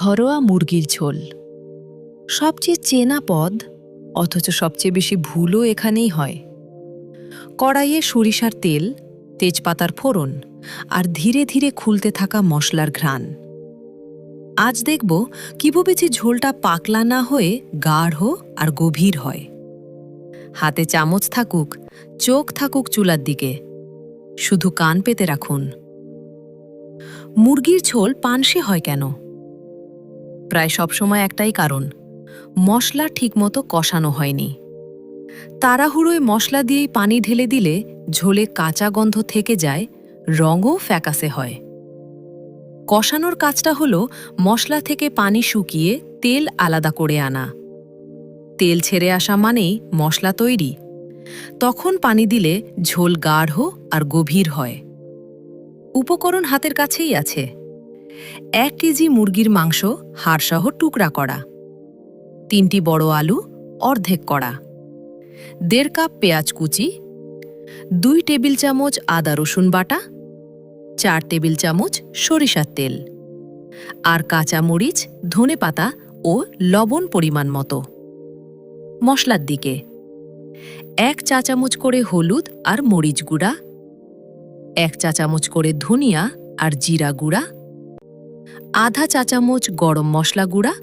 ঘরোয়া মুরগির ঝোল সবচেয়ে চেনা পদ, অথচ সবচেয়ে বেশি ভুলও এখানেই হয়। কড়াইয়ে সরিষার তেল, তেজপাতার ফোড়ন আর ধীরে ধীরে খুলতে থাকা মশলার ঘ্রাণ। আজ দেখব কিভাবে ঝোলটা পাকলা না হয়ে গাঢ় আর গভীর হয়। হাতে চামচ থাকুক, চোখ থাকুক চুলার দিকে, শুধু কান পেতে রাখুন। মুরগির ঝোল পানসে হয় কেন? প্রায় সবসময় একটাই কারণ, মশলা ঠিকমতো কষানো হয়নি। তাড়াহুড়োয় মশলা দিয়েই পানি ঢেলে দিলে ঝোলে কাঁচা গন্ধ থেকে যায়, রঙও ফ্যাকাসে হয়। কষানোর কাজটা হলো মশলা থেকে পানি শুকিয়ে তেল আলাদা করে আনা। তেল ছেড়ে আসা মানেই মশলা তৈরি। তখন পানি দিলে ঝোল গাঢ় আর গভীর হয়। উপকরণ হাতের কাছেই আছে। 1 কেজি মুরগির মাংস হাড়সহ টুকরা করা, 3টি বড় আলু অর্ধেক করা, 1.5 কাপ পেঁয়াজ কুচি, 2 টেবিল চামচ আদা রসুন বাটা, 4 টেবিল চামচ সরিষার তেল, আর কাঁচা মরিচ, ধনেপাতা ও লবণ পরিমাণ মতো। মশলার দিকে 1 চা চামচ করে হলুদ আর মরিচ গুঁড়া, 1 চা চামচ করে ধনিয়া আর জিরা গুঁড়া, আধা চা চামচ গরম মশলা গুঁড়া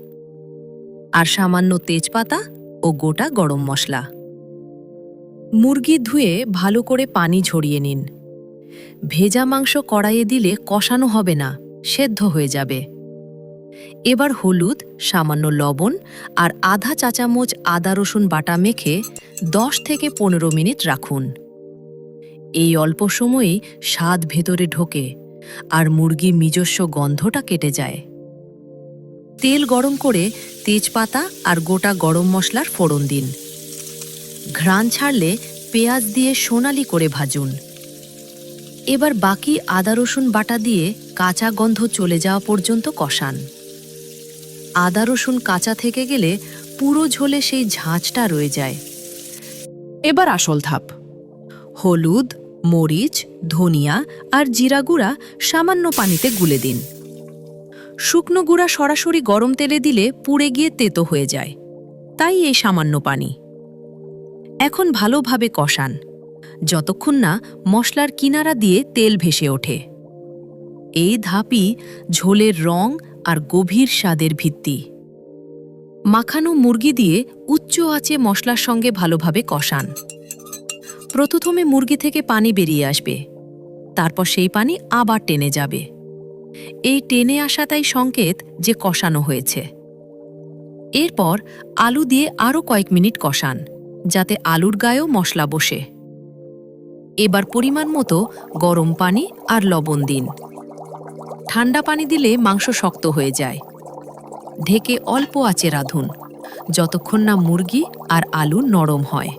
আর সামান্য তেজপাতা ও গোটা গরম মশলা। মুরগি ধুয়ে ভালো করে পানি ঝরিয়ে নিন। ভেজা মাংস কড়াইয়ে দিলে কষানো হবে না, সেদ্ধ হয়ে যাবে। এবার হলুদ, সামান্য লবণ আর আধা চা চামচ আদা রসুন বাটা মেখে 10 থেকে 15 মিনিট রাখুন। এই অল্প সময়েই স্বাদ ভেতরে ঢোকে আর মুরগির নিজস্ব গন্ধটা কেটে যায়। তেল গরম করে তেজপাতা আর গোটা গরম মশলার ফোড়ন দিন। ঘ্রাণ ছাড়লে পেঁয়াজ দিয়ে সোনালি করে ভাজুন। এবার বাকি আদা রসুন বাটা দিয়ে কাঁচা গন্ধ চলে যাওয়া পর্যন্ত কষান। আদা রসুন কাঁচা থেকে গেলে পুরো ঝোলে সেই ঝাঁঝটা রয়ে যায়। এবার আসল ধাপ। হলুদ, মরিচ, ধনিয়া আর জিরা গুঁড়া সামান্য পানিতে গুলে দিন। শুকনো গুঁড়া সরাসরি গরম তেলে দিলে পুড়ে গিয়ে তেতো হয়ে যায়, তাই এই সামান্য পানি। এখন ভালোভাবে কষান, যতক্ষণ না মশলার কিনারা দিয়ে তেল ভেসে ওঠে। এই ধাপই ঝোলের রং আর গভীর স্বাদের ভিত্তি। মাখানো মুরগি দিয়ে উচ্চ আঁচে মশলার সঙ্গে ভালোভাবে কষান। প্রথমে মুরগি থেকে পানি বেরিয়ে আসবে, তারপর সেই পানি আবার টেনে যাবে। এই টেনে আসাটাই সংকেত যে কষানো হয়েছে। এরপর আলু দিয়ে আরও কয়েক মিনিট কষান, যাতে আলুর গায়েও মশলা বসে। এবার পরিমাণ মতো গরম পানি আর লবণ দিন। ঠান্ডা পানি দিলে মাংস শক্ত হয়ে যায়। ঢেকে অল্প আঁচে রাঁধুন, যতক্ষণ না মুরগি আর আলু নরম হয়।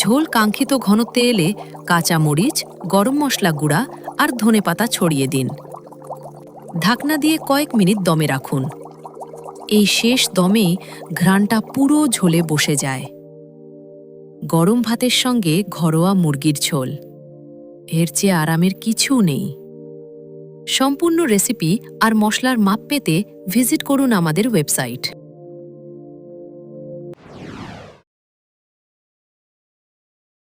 ঝোল কাঙ্ক্ষিত ঘনত্বে এলে কাঁচা মরিচ, গরম মশলা গুঁড়া আর ধনেপাতা ছড়িয়ে দিন। ঢাকনা দিয়ে কয়েক মিনিট দমে রাখুন। এই শেষ দমেই ঘ্রাণটা পুরো ঝোলে বসে যায়। গরম ভাতের সঙ্গে ঘরোয়া মুরগির ঝোল, এর চেয়ে আরামের কিছু নেই। সম্পূর্ণ রেসিপি আর মশলার মাপ পেতে ভিজিট করুন আমাদের ওয়েবসাইট।